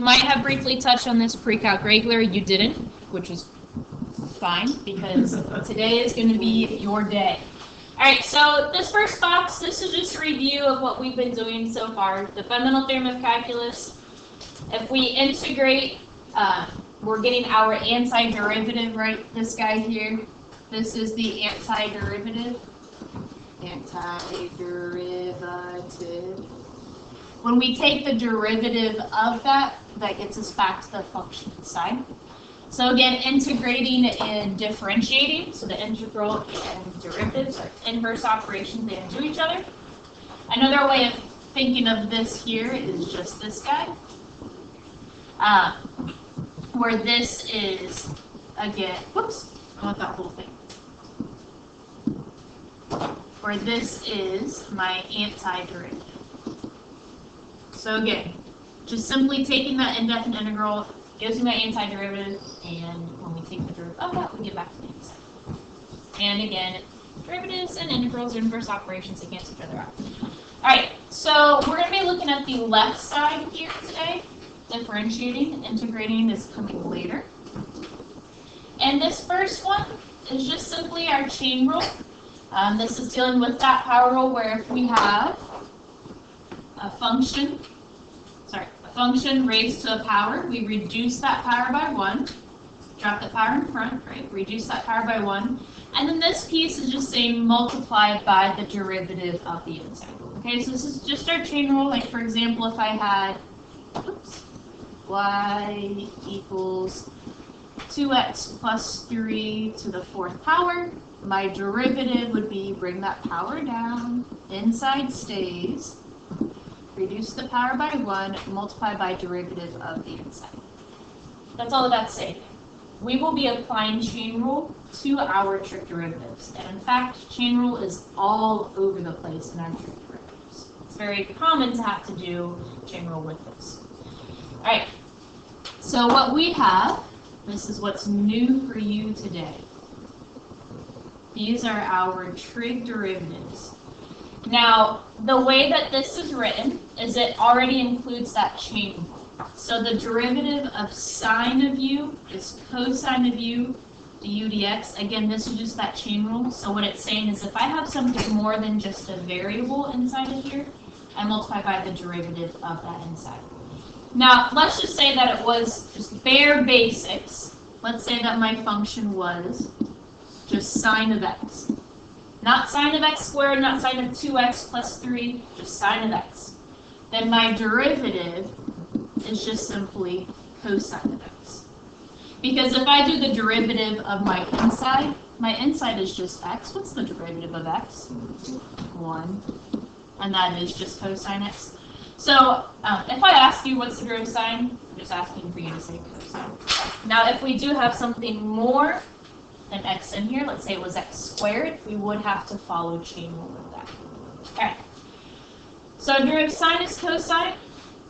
might have briefly touched on this pre-calc regular. You didn't, which is fine because today is going to be your day. All right, so this first box, this is just a review of what we've been doing so far. The fundamental theorem of calculus. If we integrate, we're getting our antiderivative, right? This guy here. This is the antiderivative. Antiderivative. When we take the derivative of that, that gets us back to the function side. So again, integrating and differentiating, so the integral and derivatives are inverse operations, they undo each other. Another way of thinking of this here is just this guy, where this is, again, whoops, I want that whole thing. Where this is my antiderivative. So again, just simply taking that indefinite integral gives me my antiderivative, and when we take the derivative of that, we get back to the inside. And again, derivatives and integrals are inverse operations, they cancel each other out. Alright, so we're going to be looking at the left side here today. Differentiating, integrating is coming later. And this first one is just simply our chain rule. This is dealing with that power rule where if we have a function raised to a power, we reduce that power by 1, drop the power in front, right? Reduce that power by 1. And then this piece is just saying multiply by the derivative of the inside. Okay, so this is just our chain rule. Like for example, if I had, y equals 2x plus 3 to the 4th power, my derivative would be bring that power down, inside stays, reduce the power by 1, multiply by derivative of the inside. That's all that's saying. We will be applying chain rule to our trig derivatives. And in fact, chain rule is all over the place in our trig derivatives. It's very common to have to do chain rule with this. All right, so what we have, this is what's new for you today. These are our trig derivatives. Now, the way that this is written is it already includes that chain rule. So the derivative of sine of u is cosine of u du dx. Again, this is just that chain rule. So what it's saying is if I have something more than just a variable inside of here, I multiply by the derivative of that inside. Now, let's just say that it was just bare basics. Let's say that my function was just sine of x. Not sine of x squared, not sine of 2x plus 3, just sine of x. Then my derivative is just simply cosine of x. Because if I do the derivative of my inside is just x. What's the derivative of x? 1. And that is just cosine x. So if I ask you what's the derivative of sine, I'm just asking for you to say cosine. Now if we do have something more than x in here, let's say it was x squared, we would have to follow chain rule with that. Alright. So derivative of sine is cosine.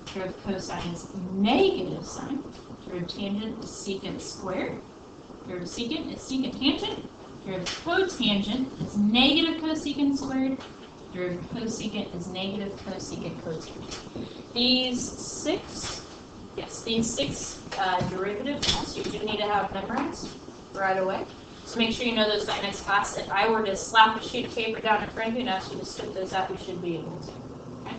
Derivative of cosine is negative sine. Derivative of tangent is secant squared. Derivative of secant is secant tangent. Derivative of cotangent is negative cosecant squared. Derivative of cosecant is negative cosecant cotangent. These six derivatives you do need to have memorized right away. So make sure you know those by next class. If I were to slap a sheet of paper down in front of you and ask you to spit those out, you should be able to. Okay?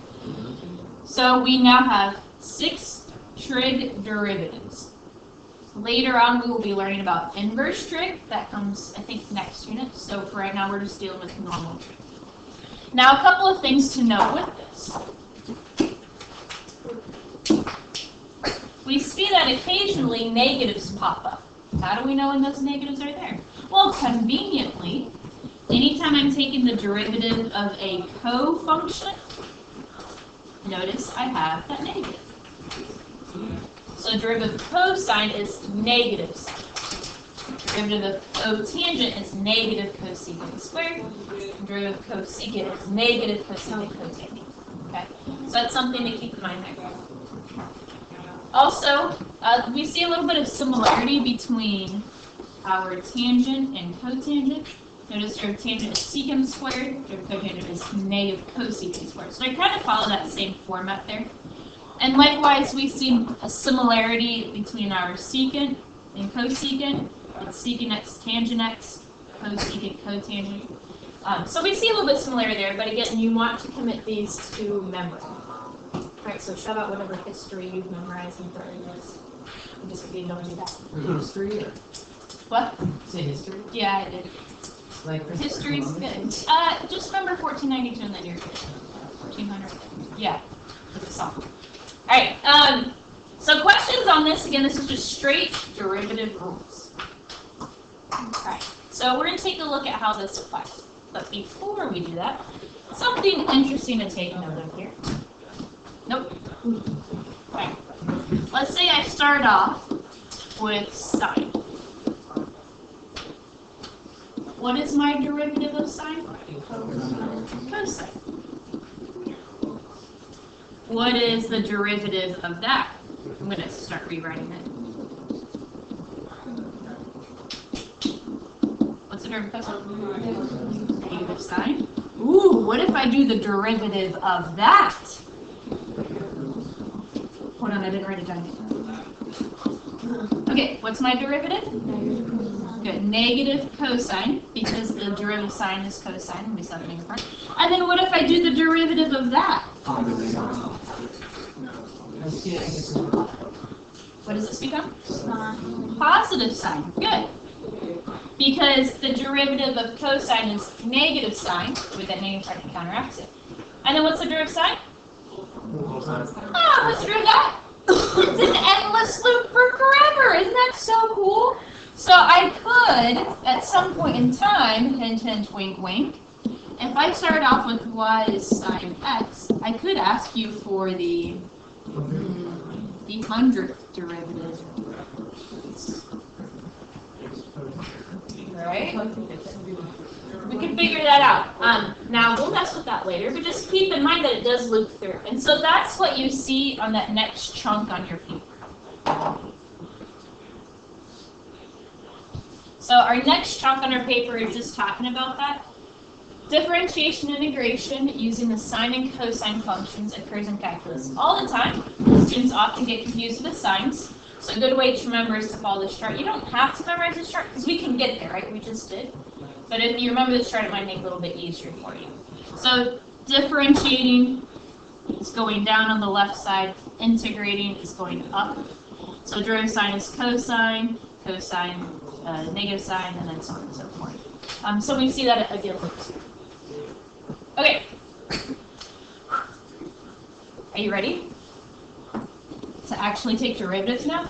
So we now have 6 trig derivatives. Later on, we will be learning about inverse trig. That comes, I think, next unit. So for right now, we're just dealing with normal trig. Now, a couple of things to note with this. We see that occasionally negatives pop up. How do we know when those negatives are there? Well, conveniently, anytime I'm taking the derivative of a co-function, notice I have that negative. So derivative of cosine is negative sine. Derivative of cotangent is negative cosecant squared. Derivative of cosecant is negative cosecant cotangent. Okay, so that's something to keep in mind there. Also, we see a little bit of similarity between our tangent and cotangent. Notice derivative of tangent is secant squared. Derivative of cotangent is negative cosecant squared. So they kind of follow that same format there. And likewise, we see a similarity between our secant and cosecant. It's secant x tangent x, cosecant cotangent. So we see a little bit similar there, but again, you want to commit these to memory. All right, so shove out whatever history you've memorized in 30 minutes. Just so you don't do that. History? Or? What? Say history? Yeah, I did. Like History's good. Just remember 1492 and then you're good. 1400. Yeah, it's a song. All right. So questions on this? Again, this is just straight derivative rules. All right. So we're going to take a look at how this applies. But before we do that, something interesting to take note of here. Nope. Okay. Let's say I start off with sine. What is my derivative of sine? Cosine. What is the derivative of that? I'm going to start rewriting it. What's the derivative of cosine? Negative sine. Ooh, what if I do the derivative of that? Hold on, I didn't write it down. Okay, what's my derivative? Good, negative cosine, because the derivative of sine is cosine, and we saw the negative part. And then what if I do the derivative of that? What does this become? Positive sine, good. Because the derivative of cosine is negative sine, with that negative part that counteracts it. And then what's the derivative of sine? Oh, let's do that. It's an endless loop for forever. Isn't that so cool? So I could, at some point in time, hint, hint, wink, wink, if I start off with y is sine x, I could ask you for the 100th derivative. Right? We can figure that out. Now, we'll mess with that later, but just keep in mind that it does loop through. And so that's what you see on that next chunk on your paper. So our next chunk on our paper is just talking about that. Differentiation integration using the sine and cosine functions occurs in calculus all the time. Students often get confused with the signs. So a good way to remember is to follow this chart. You don't have to memorize this chart because we can get there, right? We just did. But if you remember this chart, it might make it a little bit easier for you. So differentiating is going down on the left side. Integrating is going up. So derivative sine is cosine, cosine, negative sine, and then so on and so forth. So we see that again. Okay. Are you ready to actually take derivatives now? All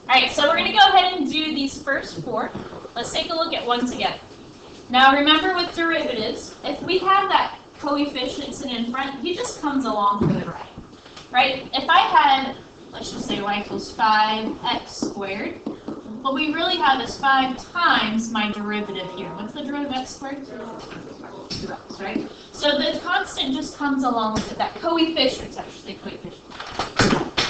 right, so we're going to go ahead and do these first four. Let's take a look at one together. Now remember with derivatives, if we have that coefficient sitting in front, he just comes along for the ride. Right? If I had, let's just say y equals 5x squared, what we really have is 5 times my derivative here. What's the derivative of x squared? 2x, right? So the constant just comes along with it. That coefficient, I should say coefficient.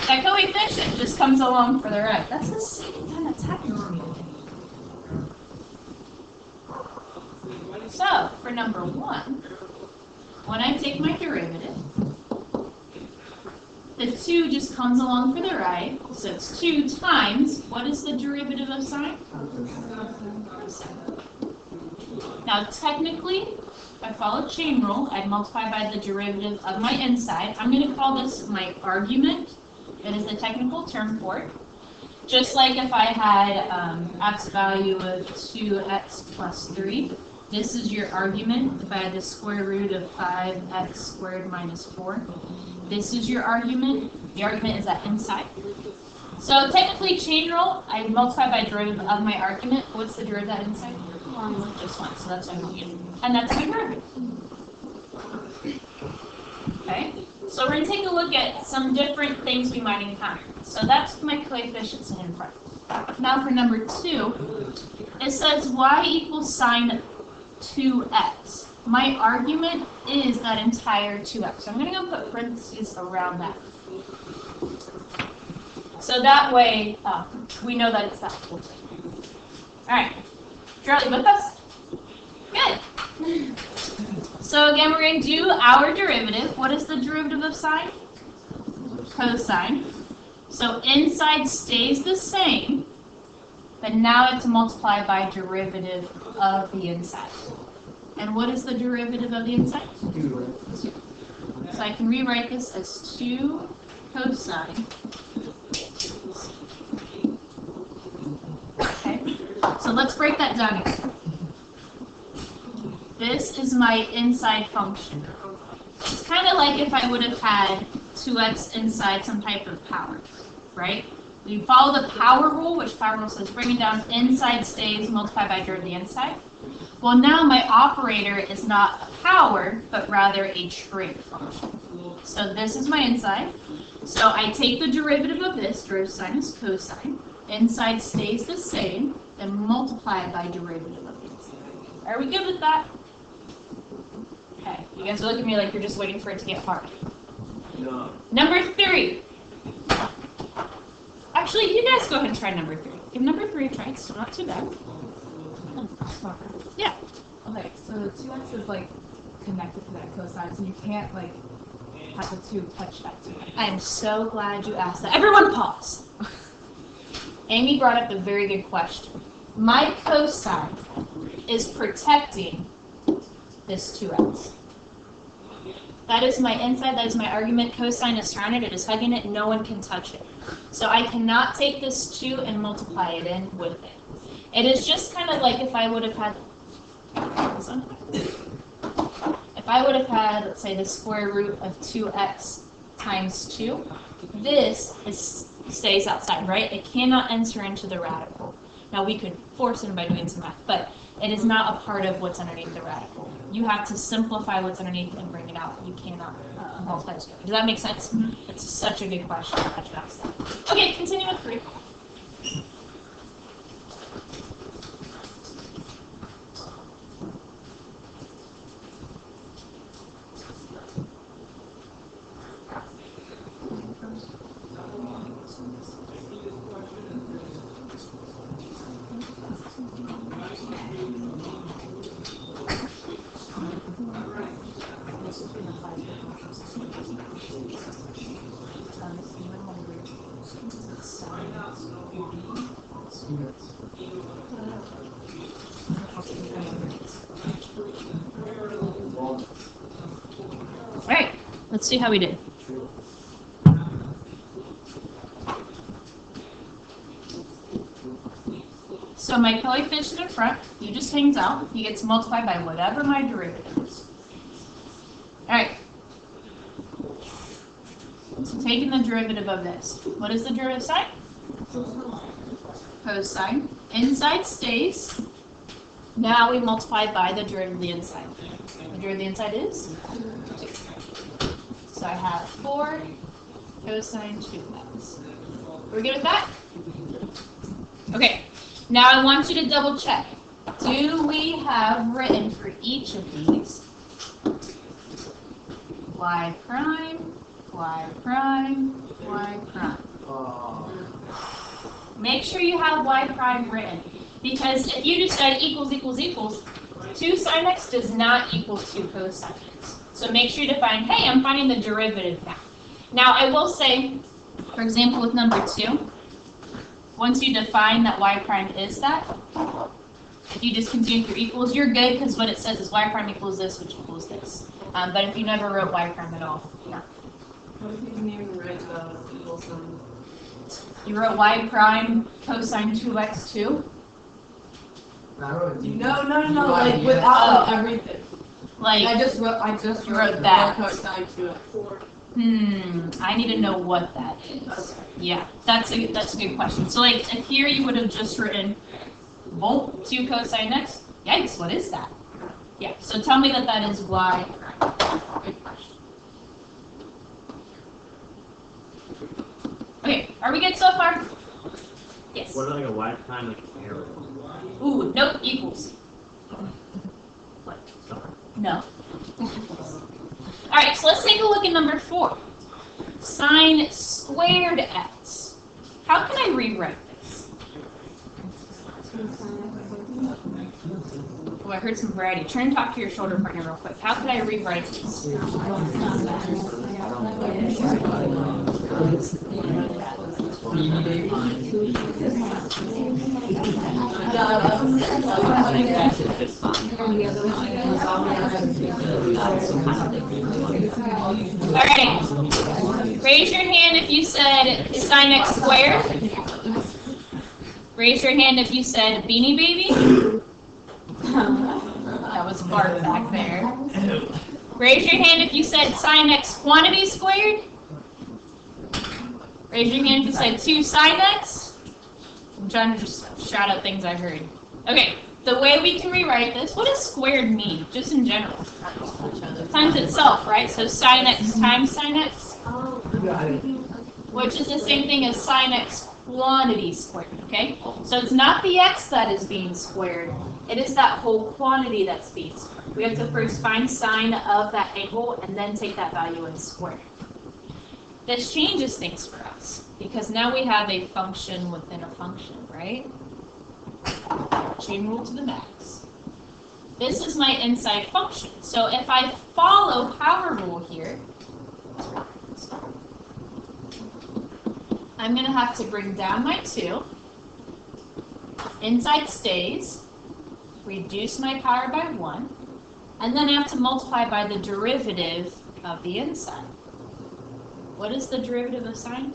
That coefficient just comes along for the ride. That's the second time that's happened to me today. So, for number 1, when I take my derivative, the 2 just comes along for the ride, so it's 2 times, what is the derivative of sine? Now technically, if I follow chain rule, I'd multiply by the derivative of my inside. I'm going to call this my argument. That is the technical term for it. Just like if I had x value of 2x plus 3, this is your argument. If I had the square root of 5x squared minus 4, this is your argument. The argument is that inside. So technically, chain rule, I multiply by derivative of my argument. What's the derivative of that inside? Just 1, so that's what I'm going to get. And that's my derivative. Okay, so we're going to take a look at some different things we might encounter. So that's my coefficients in front. Now for number 2, it says y equals sine 2x. My argument is that entire 2x. So I'm going to go put parentheses around that. So that way, we know that it's that whole thing. All right. Charlie, with us? Good. So again, we're going to do our derivative. What is the derivative of sine? cosine. So inside stays the same, but now I have to multiply by derivative of the inside. And what is the derivative of the inside? 2. So I can rewrite this as 2 cosine. Okay, so let's break that down again. This is my inside function. It's kind of like if I would have had 2x inside some type of power, right? We follow the power rule, which power rule says bringing down inside stays multiplied by derivative of the inside. Well, now my operator is not a power, but rather a trig function. So this is my inside. So I take the derivative of this, derivative sine is cosine. Inside stays the same, then multiply it by derivative of the inside. Are we good with that? Okay, you guys are looking at me like you're just waiting for it to get hard. No. Number 3. Actually, you guys go ahead and try number 3. Give number 3 a try. It's still not too bad. Yeah. Okay, so the 2x is like connected to that cosine, so you can't like have the 2 touch that 2x. I am so glad you asked that. Everyone pause. Amy brought up a very good question. My cosine is protecting this 2x. That is my inside, that is my argument. Cosine is surrounded, it is hugging it, no one can touch it. So I cannot take this 2 and multiply it in with it. It is just kind of like if I would have had, let's say, the square root of 2x times 2. This stays outside, right? It cannot enter into the radical. Now we could force it by doing some math, but it is not a part of what's underneath the radical. You have to simplify what's underneath and bring it out. You cannot multiply it. Does that make sense? Mm-hmm. It's such a good question. Okay, continue with 3. All right, let's see how we did. So my coefficient in front, he just hangs out. He gets multiplied by whatever my derivative is. All right. So taking the derivative of this. What is the derivative side? Cosine. Inside stays. Now we multiply by the derivative of the inside. The derivative of the inside is 2. So I have 4 cosine 2x. Are we good with that? Okay. Now I want you to double check. Do we have written for each of these y prime, y prime, y prime? Make sure you have y prime written, because if you just said equals equals equals, 2 sine x does not equal 2 cosine x. So make sure you define, hey, I'm finding the derivative now. Now I will say, for example, with number 2, once you define that y prime is that, if you just continue through equals, you're good, because what it says is y prime equals this, which equals this. But if you never wrote y prime at all, no. What if you didn't even write the equal sign? You wrote y prime cosine 2x2? No, like without everything. Like, I just wrote that. cosine 2x. I need to know what that is. Yeah, that's a good question. So like, if here you would have just written, well, 2 cosine x. Yikes, what is that? Yeah, so tell me that is y prime. Good question. Okay, are we good so far? Yes. What like a y prime like arrow? Ooh, nope, equals. What? No. Alright, so let's take a look at number 4. Sine squared x. How can I rewrite this? Oh, I heard some variety. Turn and talk to your shoulder partner real quick. How could I rewrite this? Alright, raise your hand if you said sine x squared. Raise your hand if you said Beanie Baby. That was Bart back there. Raise your hand if you said sine x quantity squared. Raise your hand if you said 2 sine x. I'm trying to just shout out things I heard. Okay, the way we can rewrite this, what does squared mean, just in general? Times itself, right? So sine x times sine x, which is the same thing as sine x quantity squared, okay? So it's not the x that is being squared, it is that whole quantity that's being squared. We have to first find sine of that angle and then take that value and square it. This changes things for us, because now we have a function within a function, right? Chain rule to the max. This is my inside function. So if I follow power rule here, I'm going to have to bring down my 2. Inside stays. Reduce my power by 1. And then I have to multiply by the derivative of the inside. What is the derivative of sine?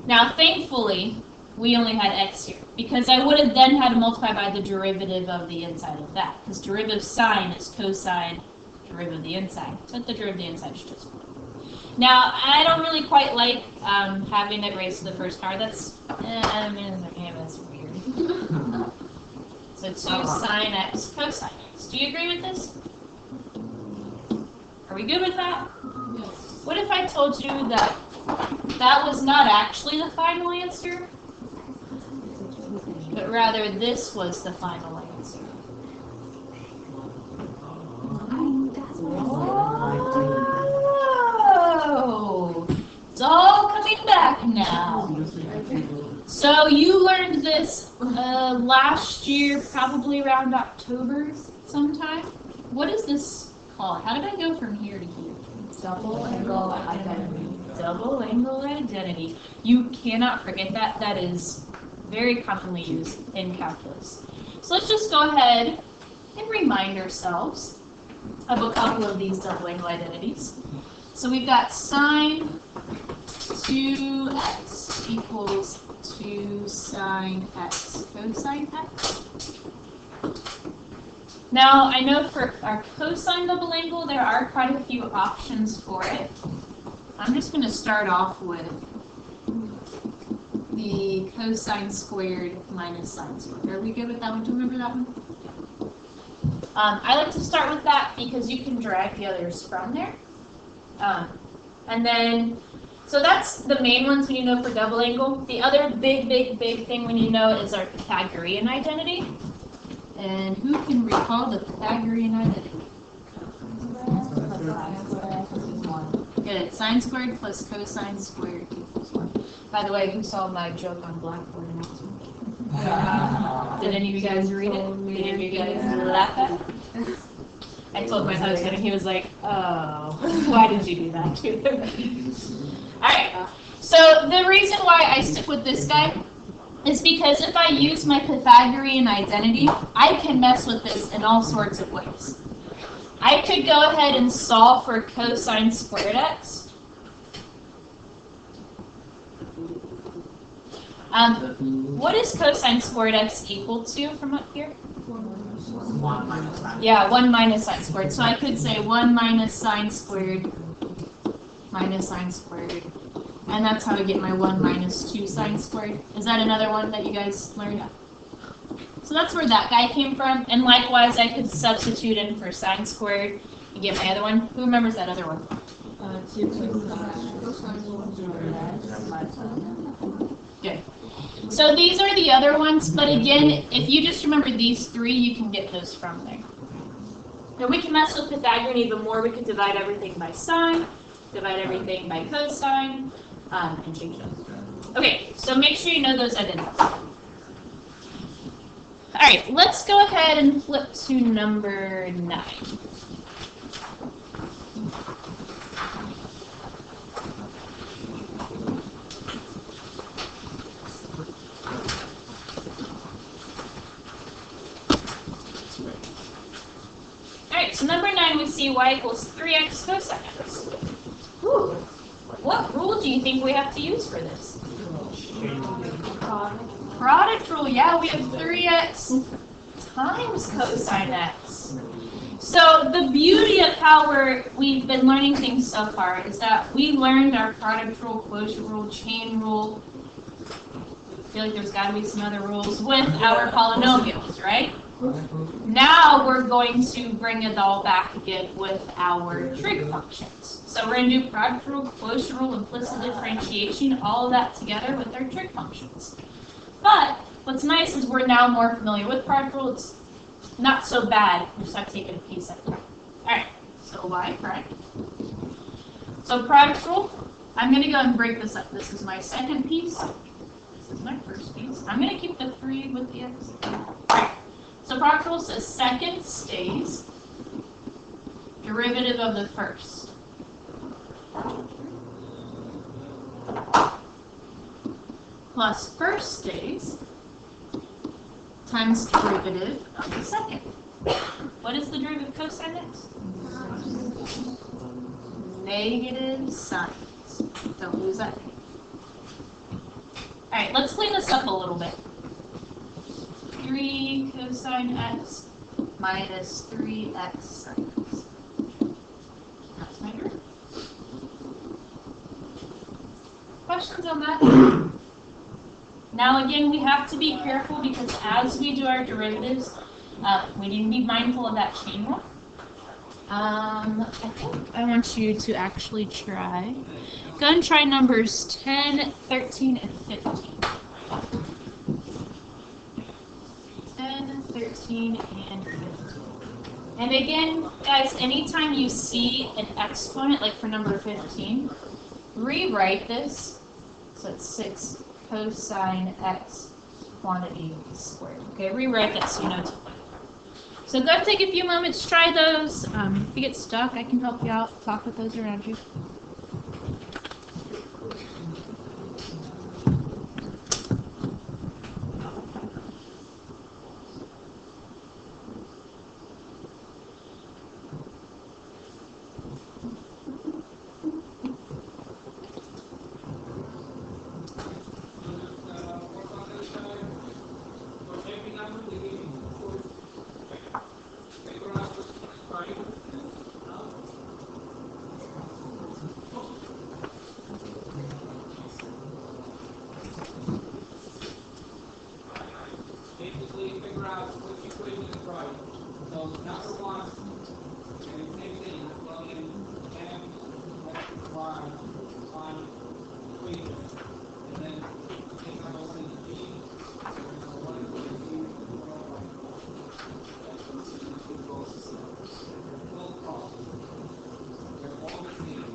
Now, thankfully, we only had x here, because I would have then had to multiply by the derivative of the inside of that, because derivative of sine is cosine derivative of the inside. So the derivative of the inside is just 1. Now, I don't really quite like having it raised to the first power. That's, I mean, that's weird. So 2 sine x cosine x. Do you agree with this? Are we good with that? Yes. What if I told you that that was not actually the final answer, but rather this was the final answer? Oh, it's all coming back now. So you learned this last year, probably around October sometime. What is this called? How did I go from here to here? Double angle identity. Double angle identity. You cannot forget that. That is very commonly used in calculus. So let's just go ahead and remind ourselves of a couple of these double angle identities. So we've got sine 2x equals 2 sine x cosine x. Now, I know for our cosine double angle, there are quite a few options for it. I'm just going to start off with the cosine squared minus sine squared. Are we good with that one? Do you remember that one? I like to start with that because you can drag the others from there. And then, so that's the main ones we need to know for double angle. The other big thing we need to know is our Pythagorean identity. And who can recall the Pythagorean identity? Good. Sine squared plus cosine squared equals 1. By the way, who saw my joke on Blackboard announcement? Did any of you guys read it? Did any of you guys laugh at it? I told my husband, and he was like, "Oh, why did you do that to him?" All right. So the reason why I stick with this guy is because if I use my Pythagorean identity, I can mess with this in all sorts of ways. I could go ahead and solve for cosine squared x. What is cosine squared x equal to from up here? 1 minus sine. Yeah, 1 minus sine squared. So I could say 1 minus sine squared minus sine squared. And that's how I get my 1 minus 2 sine squared. Is that another one that you guys learned? So that's where that guy came from. And likewise, I could substitute in for sine squared and get my other one. Who remembers that other one? Good. So these are the other ones, but again, if you just remember these 3, you can get those from there. Now we can mess with Pythagorean even more. We could divide everything by sine, divide everything by cosine, and change them. Okay, so make sure you know those identities. All right, let's go ahead and flip to number 9. so number 9, we see y equals 3x cosine x. Whew. What rule do you think we have to use for this? Product rule, yeah, we have 3x times cosine x. So the beauty of how we've been learning things so far is that we learned our product rule, quotient rule, chain rule. I feel like there's got to be some other rules with our polynomials, right? Now we're going to bring it all back again with our trig functions. So we're going to do product rule, quotient rule, implicit differentiation, all of that together with our trig functions. But what's nice is we're now more familiar with product rule. It's not so bad. We just have to take it a piece at a time. Alright, so y, correct? So product rule, I'm going to go and break this up. This is my second piece. This is my first piece. I'm going to keep the 3 with the x. Alright, so product rule says second stays derivative of the first. Plus first stays times derivative of the second. What is the derivative of cosine x? Negative signs. Don't lose that. Alright, let's clean this up a little bit. 3 cosine x minus 3x sin x. That's my derivative. Questions on that? Now again, we have to be careful because as we do our derivatives, we need to be mindful of that chain rule. I think I want you to actually try. Go and try numbers 10, 13, and 15. 10, 13, and 15. And again, guys, anytime you see an exponent, like for number 15, rewrite this. So it's 6 cosine x quantity squared. Okay, rewrite that so you know to put. So go and take a few moments, try those. If you get stuck, I can help you out. Talk with those around you. Basically, figure out which equation is right. So number 1, same thing, plug in m x y on equation, and then take out all these b, and 1 and 2, full cross. They're all the same.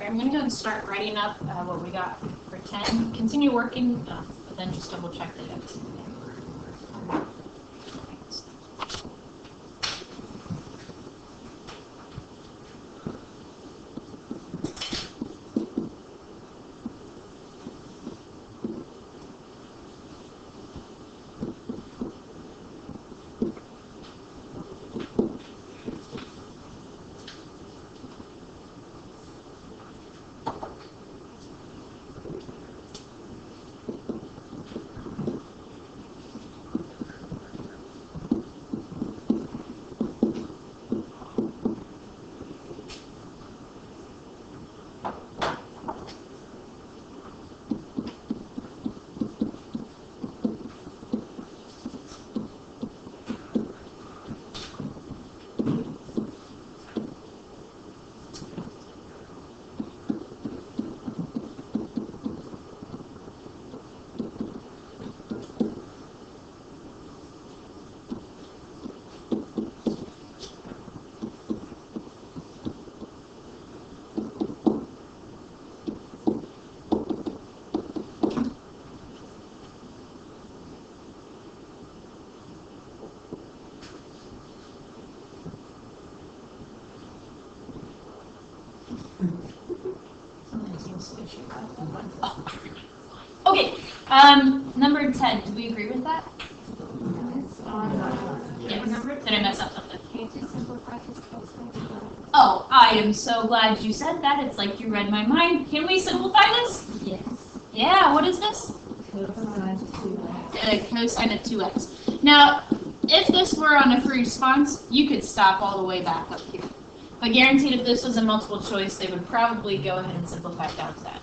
I'm going to go and start writing up what we got for 10. Continue working, but then just double check the x. Number 10, do we agree with that? Yes. Did I mess up something? Oh, I am so glad you said that. It's like you read my mind. Can we simplify this? Yes. Yeah, what is this? Cosine of 2x. Now, if this were on a free response, you could stop all the way back up here. But guaranteed if this was a multiple choice, they would probably go ahead and simplify it down to that.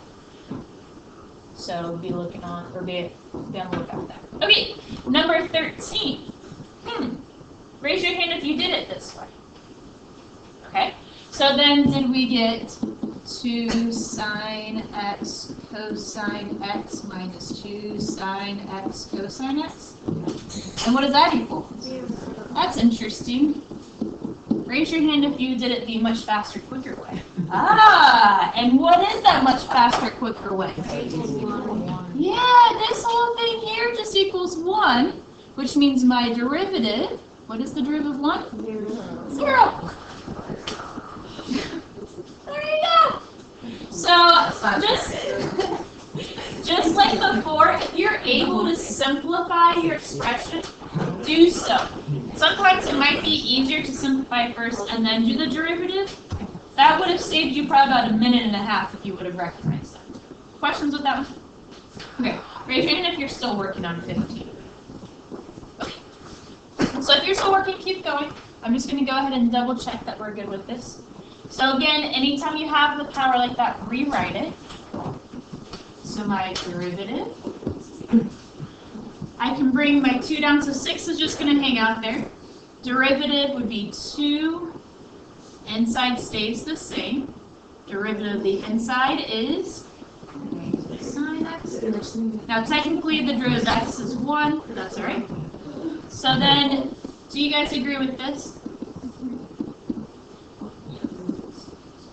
So be looking on, or be on the lookout for that. Okay, number 13. Raise your hand if you did it this way. Okay, so then did we get 2 sine x cosine x minus 2 sine x cosine x? And what does that equal? That's interesting. Raise your hand if you did it the much faster, quicker way. Ah, and what is that much faster, quicker way? Yeah, this whole thing here just equals 1, which means my derivative, what is the derivative of 1? 0. There you go. So, just like before, if you're able to simplify your expression, do so. Sometimes it might be easier to simplify first and then do the derivative. That would have saved you probably about 1.5 minutes if you would have recognized that. Questions with that one? Okay, raise your hand if you're still working on 15. Okay. So if you're still working, keep going. I'm just going to go ahead and double check that we're good with this. So again, anytime you have the power like that, rewrite it. So my derivative, I can bring my 2 down, so 6 is just going to hang out there. Derivative would be 2, inside stays the same. Derivative of the inside is sine x. Now technically the derivative of x is 1, but that's alright. So then, do you guys agree with this?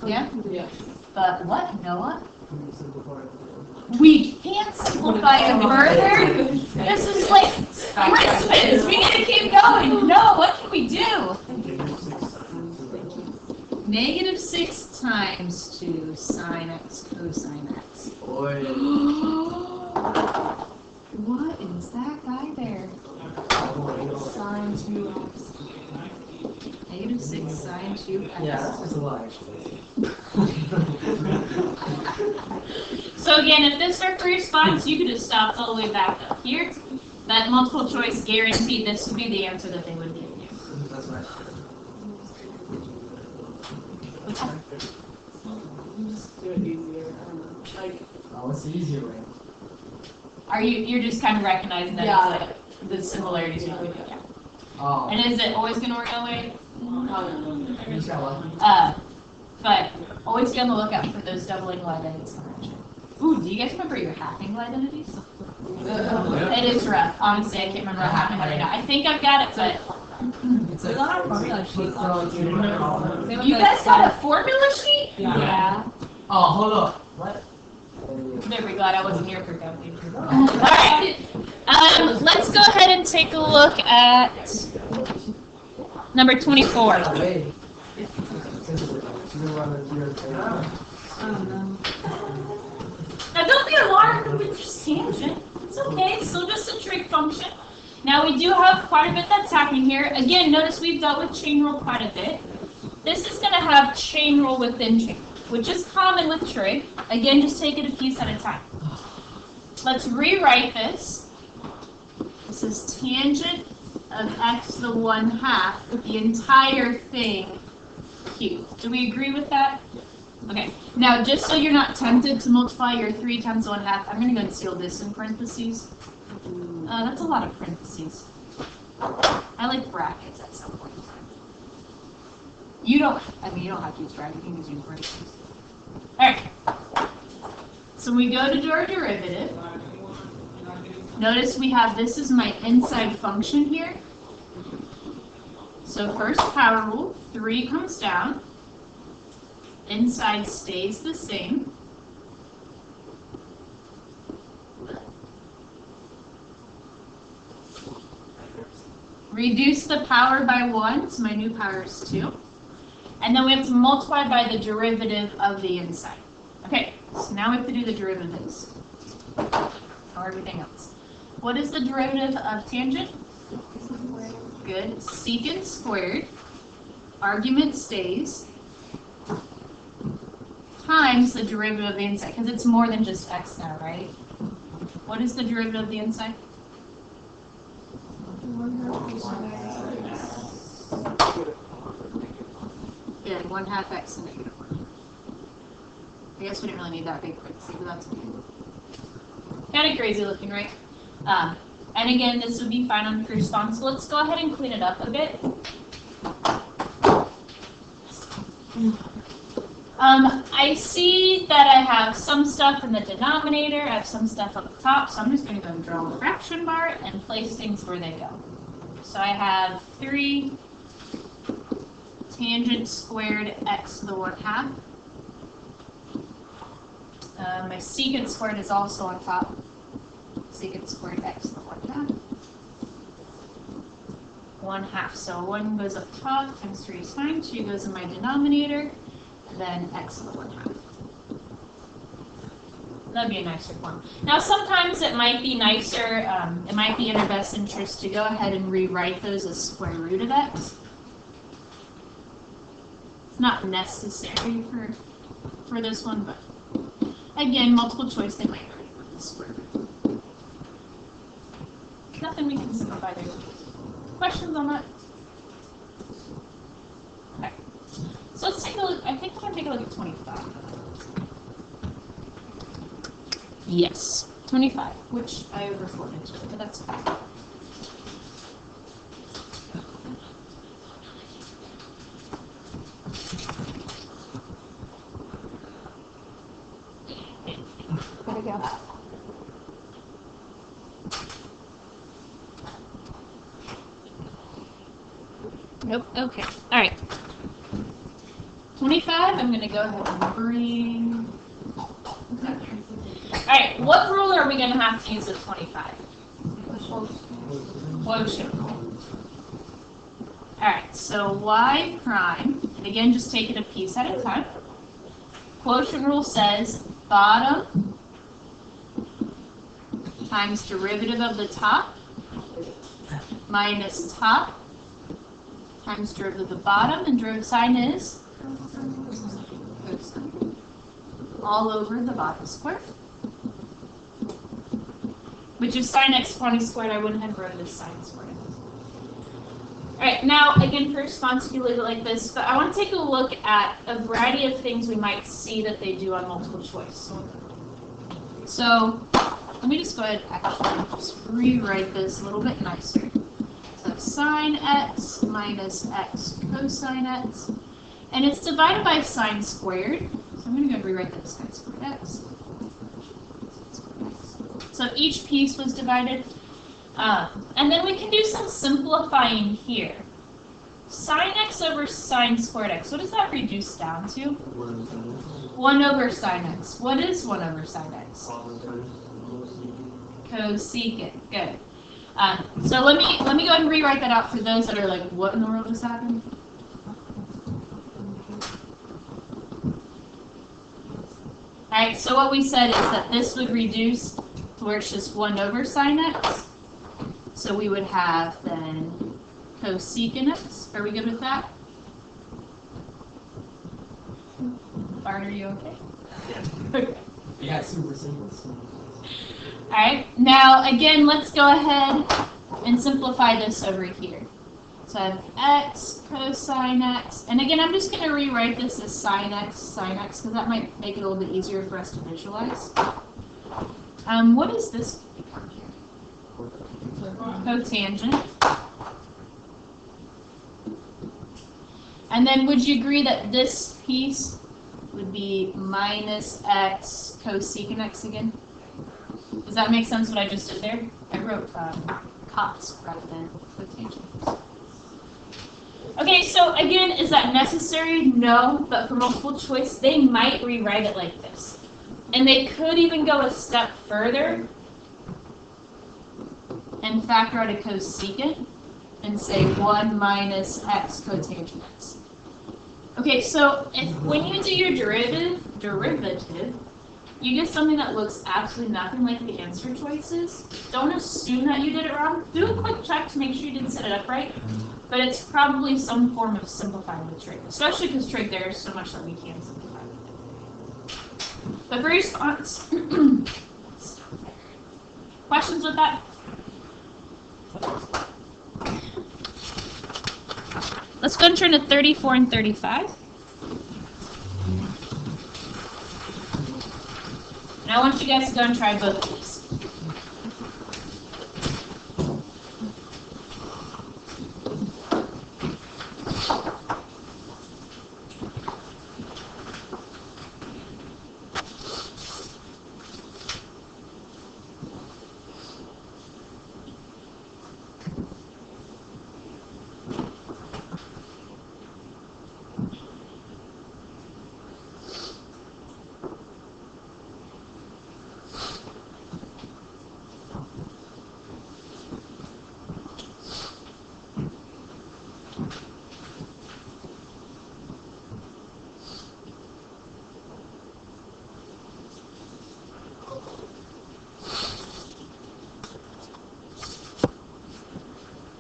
Yeah? Yeah. But what, Noah? We can't simplify it further. This is like Christmas. We need to keep going. No, what can we do? -6 times 2 sine x cosine x. What is that guy there? Sine 2x. -6 sine 2x. Yeah, that's a lie. So again, if this were free response, you could have stopped all the way back up here. That multiple choice guaranteed this would be the answer that they would give you. That's right. Just do it easier. I don't know. Like, Oh, what's the easier way? You're just kind of recognizing that Yeah. it's like the similarities between them. Yeah. Oh. And is it always going to work that way? You just got lucky. But always be on the lookout for those doubling line identities. Ooh, do you guys remember your halving line identities? It is rough. Honestly, I can't remember what happened right now. I think I've got it, but It's a formula sheet. you guys got a formula sheet? Yeah. Oh, hold up. What? Very glad I wasn't here for counting. Alright. Let's go ahead and take a look at number 24. Wait. Now don't be alarmed with just tangent. It's okay, it's still just a trig function. Now we do have quite a bit that's happening here. Again, notice we've dealt with chain rule quite a bit. This is going to have chain rule within chain, which is common with trig. Again, just take it a piece at a time. Let's rewrite this. This is tangent of x to the 1/2, the entire thing cubed. Do we agree with that? Okay. Now, just so you're not tempted to multiply your 3 times the 1/2, I'm going to go and seal this in parentheses. That's a lot of parentheses. I like brackets at some point. You don't have to use brackets, you can just use parentheses. Alright. So we go to do our derivative. Notice we have this is my inside function here. So first power rule, 3 comes down. Inside stays the same. Reduce the power by 1, so my new power is 2. And then we have to multiply by the derivative of the inside. Okay, so now we have to do the derivatives. ignore everything else. What is the derivative of tangent? Good. Secant squared. Argument stays. Times the derivative of the inside, because it's more than just x now, right? What is the derivative of the inside? Yeah, 1/2 x to negative 1. I guess we didn't really need that big parenthesis, but that's okay. Kind of crazy looking, right? And again, this would be fine on the response. So let's go ahead and clean it up a bit. I see that I have some stuff in the denominator, I have some stuff up the top, so I'm just going to go and draw a fraction bar and place things where they go. So I have 3 tangent squared x to the 1/2. My secant squared is also on top. Secant squared x to the 1/2. 1/2. So 1 goes up top times 3 is fine. 2 goes in my denominator. Then x to the 1/2. That'd be a nicer form. Now sometimes it might be nicer, it might be in our best interest to go ahead and rewrite those as square root of x. It's not necessary for this one, but again, multiple choice, they might already put the square root. Nothing we can simplify there. Questions on that? Okay. So let's take a look. I think we're going to take a look at 25. Yes, 25, which I overflowed into it, but that's fine. There we go. Nope, okay. All right. 25, I'm going to go ahead and bring... Alright, what rule are we going to have to use with 25? Quotient rule. Alright, so y prime, and again, just take it a piece at a time. Quotient rule says bottom times derivative of the top minus top times derivative of the bottom, and derivative sign is cosine. All over the bottom square. Which is sine x 20 squared. I wouldn't have wrote it as sine squared. Alright, now again for response you leave it like this, but I want to take a look at a variety of things we might see that they do on multiple choice. So let me just go ahead and actually just rewrite this a little bit nicer. So sine x minus x cosine x. And it's divided by sine squared. So I'm going to go rewrite that as sine squared x. So each piece was divided. And then we can do some simplifying here. Sine x over sine squared x. What does that reduce down to? 1 over sine x. What is 1 over sine x? Cosecant. Good. So let me go ahead and rewrite that out for those that are like, what in the world just happened? Alright, so what we said is that this would reduce to where it's just 1 over sine x. So we would have then cosecant x. Are we good with that? Bart, are you okay? Okay. Yeah, super simple. Alright, now again, let's go ahead and simplify this over here. So I have x cosine x, and again, I'm just going to rewrite this as sine x, because that might make it a little bit easier for us to visualize. What is this part here? Cotangent. And then would you agree that this piece would be minus x cosecant x again? Does that make sense what I just did there? I wrote cots rather than cotangent. Okay, so again, is that necessary? No, but for multiple choice, they might rewrite it like this. And they could even go a step further and factor out a cosecant and say 1 minus x cotangent x. Okay, so when you do your derivative, you get something that looks absolutely nothing like the answer choices, don't assume that you did it wrong. Do a quick check to make sure you didn't set it up right. But it's probably some form of simplifying the trig, especially because trig there is so much that we can simplify. But for response, questions with that? Let's go and turn to 34 and 35. And I want you guys to go and try both of these.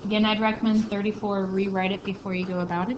Again, I'd recommend 34, rewrite it before you go about it.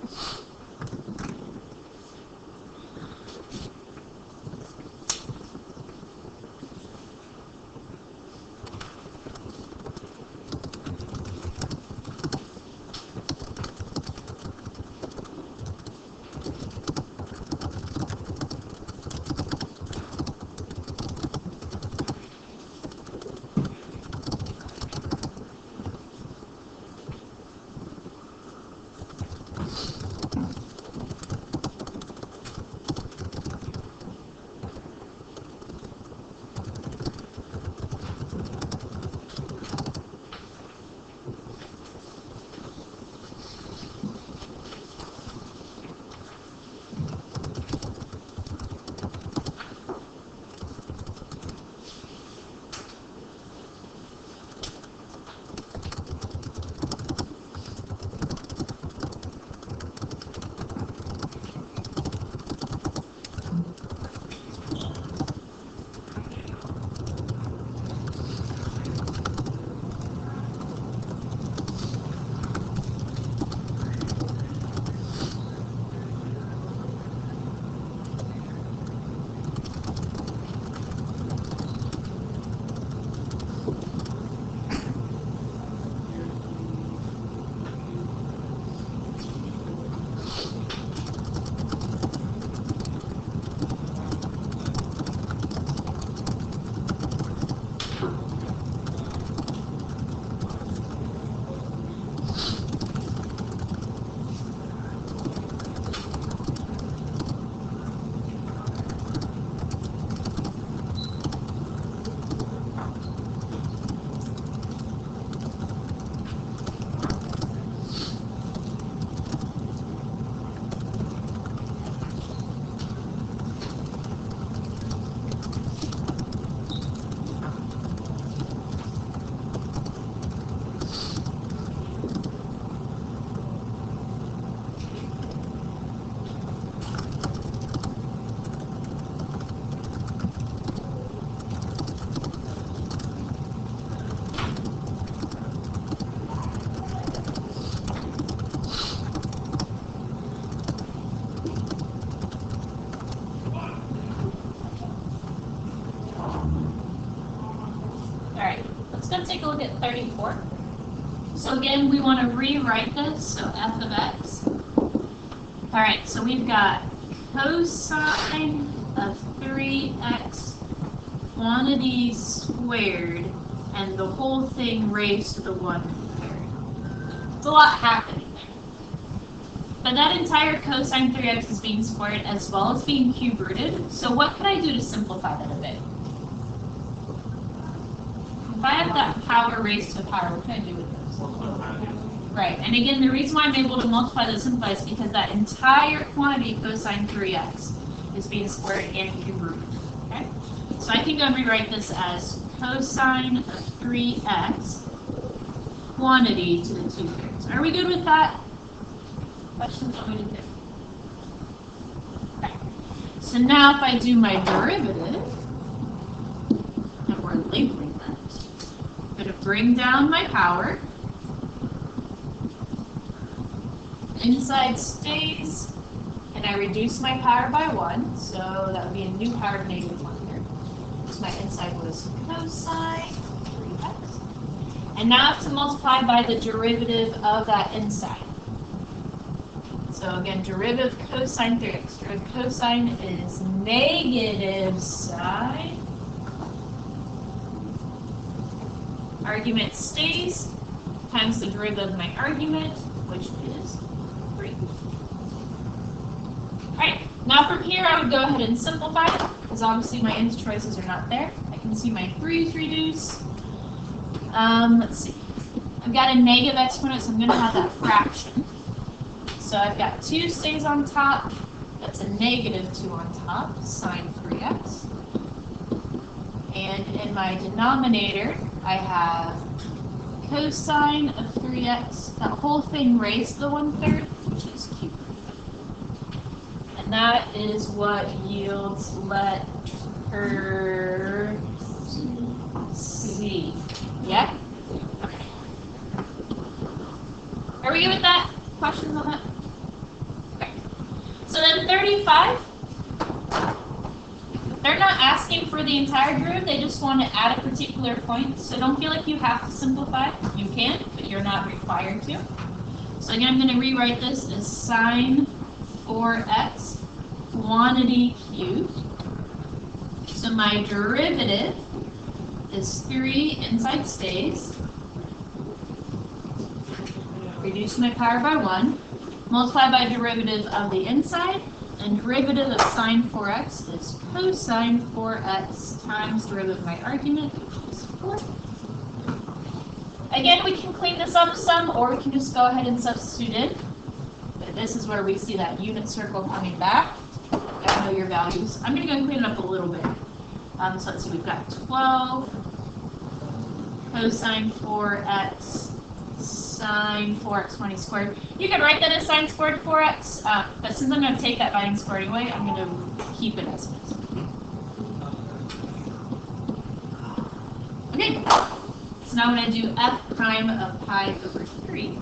Let's go take a look at 34. So again, we want to rewrite this, so f of x. All right, so we've got cosine of 3x quantity squared, and the whole thing raised to the 1/3. It's a lot happening there. But that entire cosine 3x is being squared as well as being cube rooted. So what can I do to simplify that a bit? If I have that power raised to the power, what can I do with this? Right, and again, the reason why I'm able to multiply this simplify is because that entire quantity cosine 3x is being squared and cube rooted. Okay? So I can go and rewrite this as cosine of 3x quantity to the 2/3. Are we good with that? Questions on what we did there? Okay. So now if I do my derivative, labeling that. I'm going to bring down my power. Inside stays, and I reduce my power by 1, so that would be a new power of -1 here. So my inside was cosine 3x. And now I have to multiply by the derivative of that inside. So again, derivative of cosine 3x. Derivative of cosine is negative sine. Argument stays times the derivative of my argument, which is 3. Alright, now from here I would go ahead and simplify, because obviously my nth choices are not there. I can see my 3's reduce. Let's see. I've got a negative exponent, so I'm going to have that fraction. So I've got 2 stays on top. That's a -2 on top, sine 3x. And in my denominator, I have cosine of 3x. That whole thing raised to the 1/3, which is cubed. And that is what yields letter C. Yeah? Okay. Are we good with that? Questions on that? Okay. So then 35. They're not asking for the entire derivative, they just want to add a particular point. So don't feel like you have to simplify. You can, but you're not required to. So again, I'm going to rewrite this as sine 4x quantity cubed. So my derivative is 3 inside stays. Reduce my power by 1. Multiply by derivative of the inside. And derivative of sine 4x is cosine 4x times derivative of my argument, which is 4. Again, we can clean this up some, or we can just go ahead and substitute in. But this is where we see that unit circle coming back. I know your values. I'm going to go and clean it up a little bit. So let's see, we've got 12 cosine 4x sine 4x squared. You could write that as sine squared 4x, but since I'm going to take that by and square anyway, I'm going to keep it as it is. Okay, so now I'm going to do f prime of pi over 3.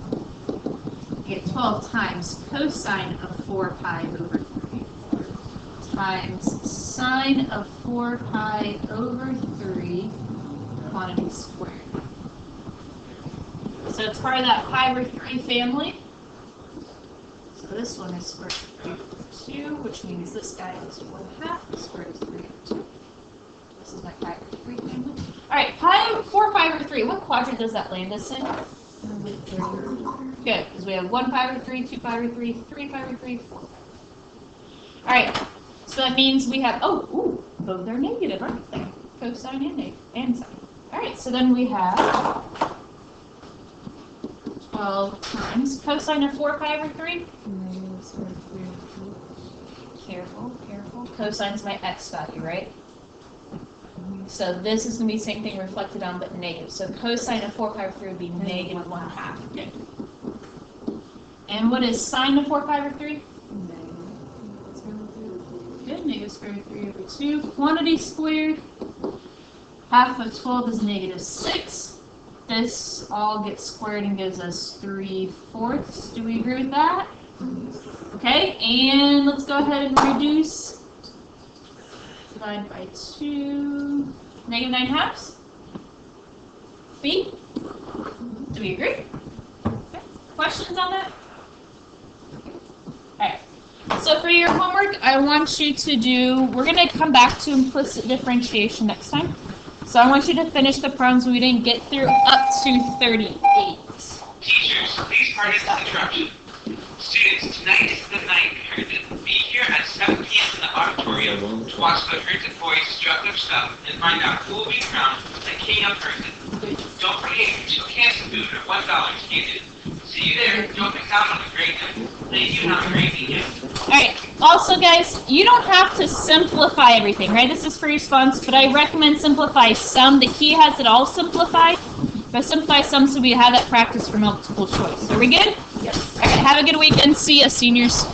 I get 12 times cosine of 4 pi over 3 times sine of 4 pi over 3 quantity squared. So it's part of that pi over 3 family. So this one is square root of 3 over 2, which means this guy is 1/2 square root of 3 over 2. This is my pi over 3 family. Alright, 4 pi over 3. What quadrant does that land us in? Good, because we have 1 pi over 3, 2 pi over 3, 3 pi over 3, 4 pi over 3. Alright, so that means we have, both are negative, aren't they? Cosine and sine. Alright, so then we have 12 times cosine of 4 pi over 3. Careful, careful. Cosine's my x value, right? So this is going to be the same thing reflected on, but negative. So cosine of 4 pi over 3 would be negative 1/2. Okay. And what is sine of 4 pi over 3? Good, negative square root of 3 over 2. Quantity squared. Half of 12 is negative 6. This all gets squared and gives us 3/4. Do we agree with that? Okay, and let's go ahead and reduce. Divide by 2. Negative 9/2. B? Do we agree? Okay. Questions on that? Alright. So for your homework, I want you to do, we're going to come back to implicit differentiation next time. So I want you to finish the problems we didn't get through up to 38. Teachers, please pardon this interruption. Students, tonight is the night curtain. Be here at 7 p.m. in the auditorium to watch the Curtain Boys destructive stuff and find out who will be crowned the king of curtain. Don't forget your 2 cans of food or $1 ticket. See you there. Don't miss out on the greatness. Thank you and have a great weekend. Alright, also guys, you don't have to simplify everything, right? This is free response, but I recommend simplify some. The key has it all simplified, but simplify some so we have that practice for multiple choice. Are we good? Yes. Alright, have a good weekend. See ya, seniors.